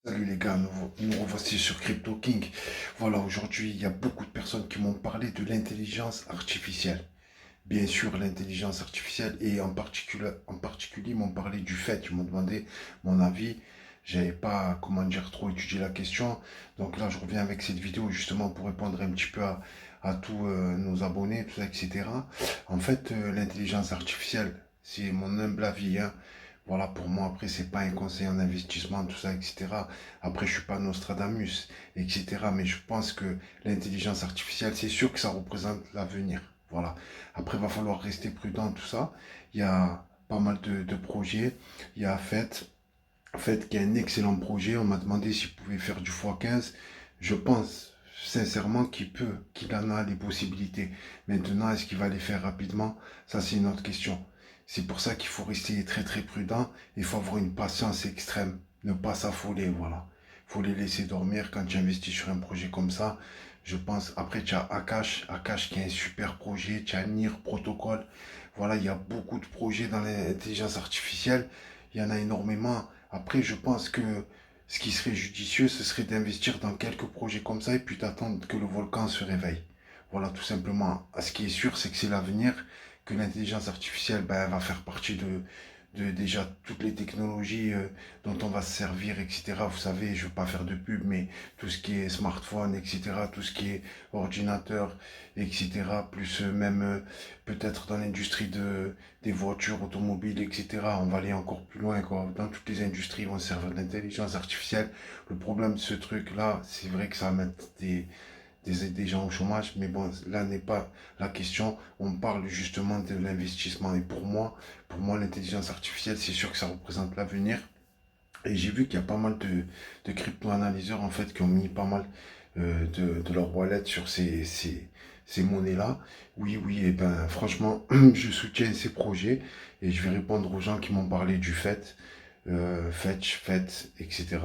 Salut les gars, nous revoici sur Crypto King. Voilà, aujourd'hui, il y a beaucoup de personnes qui m'ont parlé de l'intelligence artificielle. Bien sûr, l'intelligence artificielle et en particulier, ils m'ont parlé du fait, ils m'ont demandé mon avis. J'avais pas, comment dire, trop étudié la question. Donc là, je reviens avec cette vidéo justement pour répondre un petit peu à tous nos abonnés, tout ça, etc. En fait, l'intelligence artificielle, c'est mon humble avis, hein. Voilà, pour moi, après, c'est pas un conseil en investissement, tout ça, etc. Après, je suis pas Nostradamus, etc. Mais je pense que l'intelligence artificielle, c'est sûr que ça représente l'avenir. Voilà. Après, il va falloir rester prudent, tout ça. Il y a pas mal de projets. Il y a Fait qui est un excellent projet. On m'a demandé s'il pouvait faire du x15. Je pense sincèrement qu'il en a les possibilités. Maintenant, est-ce qu'il va les faire rapidement? Ça, c'est une autre question. C'est pour ça qu'il faut rester très très prudent. Il faut avoir une patience extrême. Ne pas s'affoler, voilà. Il faut les laisser dormir quand tu investis sur un projet comme ça. Je pense, après, tu as Akash qui est un super projet. Tu as NIR Protocol. Voilà, il y a beaucoup de projets dans l'intelligence artificielle. Il y en a énormément. Après, je pense que ce qui serait judicieux, ce serait d'investir dans quelques projets comme ça et puis d'attendre que le volcan se réveille. Voilà, tout simplement. Ce qui est sûr, c'est que c'est l'avenir, que l'intelligence artificielle, ben, elle va faire partie de déjà toutes les technologies dont on va se servir, etc. Vous savez, je ne veux pas faire de pub, mais tout ce qui est smartphone, etc., tout ce qui est ordinateur, etc., plus même peut-être dans l'industrie des voitures automobiles, etc. On va aller encore plus loin, quoi. Dans toutes les industries, on se servir d'intelligence artificielle. Le problème de ce truc-là, c'est vrai que ça va mettre des gens au chômage, mais bon, là n'est pas la question. On parle justement de l'investissement. Et pour moi, l'intelligence artificielle, c'est sûr que ça représente l'avenir. Et j'ai vu qu'il y a pas mal de crypto-analyseurs en fait qui ont mis pas mal de leur wallet sur ces monnaies-là. Oui, oui, et ben franchement, je soutiens ces projets et je vais répondre aux gens qui m'ont parlé du Fetch, FET, etc.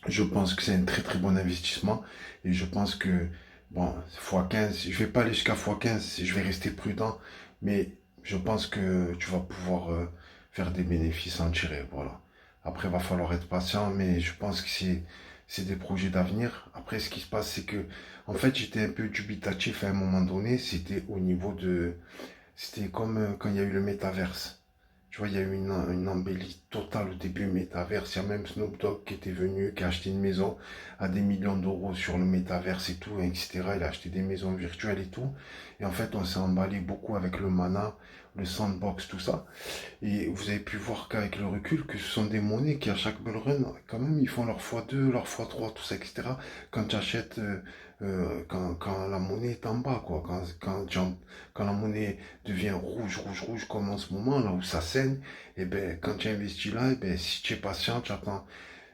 Je pense que c'est un très très bon investissement et je pense que, bon, x15, je vais pas aller jusqu'à x15, je vais rester prudent, mais je pense que tu vas pouvoir faire des bénéfices en tirer, voilà. Après, il va falloir être patient, mais je pense que c'est des projets d'avenir. Après, ce qui se passe, c'est que, en fait, j'étais un peu dubitatif à un moment donné, c'était comme quand il y a eu le métaverse. Tu vois, il y a eu une embellie totale au début métaverse. Il y a même Snoop Dogg qui était venu, qui a acheté une maison à des millions d'euros sur le métaverse et tout, etc. Il a acheté des maisons virtuelles et tout. Et en fait, on s'est emballé beaucoup avec le Mana, le Sandbox, tout ça. Et vous avez pu voir qu'avec le recul, que ce sont des monnaies qui, à chaque bull run, quand même, ils font leur x2, leur x3, tout ça, etc. Quand tu achètes, quand la monnaie est en bas, quoi. Quand la monnaie devient rouge, rouge, rouge, comme en ce moment, là où ça saigne, et ben, quand tu investis là, et ben, si tu es patient, tu attends.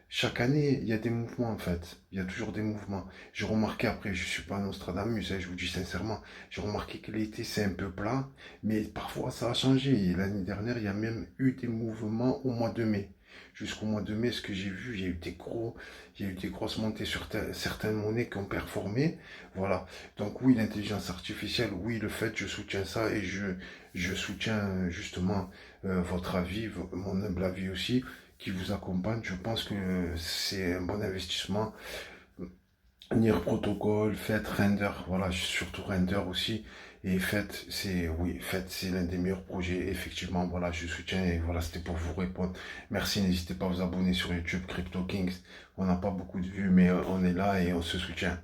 Chaque année, il y a des mouvements en fait. Il y a toujours des mouvements. J'ai remarqué après, je suis pas un Nostradamus, hein, je vous dis sincèrement, j'ai remarqué que l'été c'est un peu plat, mais parfois ça a changé. Et l'année dernière, il y a même eu des mouvements au mois de mai. Jusqu'au mois de mai, ce que j'ai vu, il y a eu des grosses montées sur certaines monnaies qui ont performé. Voilà. Donc oui, l'intelligence artificielle, oui, le fait, je soutiens ça et je soutiens justement votre avis, mon humble avis aussi qui vous accompagne. Je pense que c'est un bon investissement. NIR Protocol, FET, Render, voilà, surtout Render aussi. Et FET, oui, FET, c'est l'un des meilleurs projets. Effectivement, voilà, je soutiens et voilà, c'était pour vous répondre. Merci, n'hésitez pas à vous abonner sur YouTube, Crypto Kings. On n'a pas beaucoup de vues, mais on est là et on se soutient.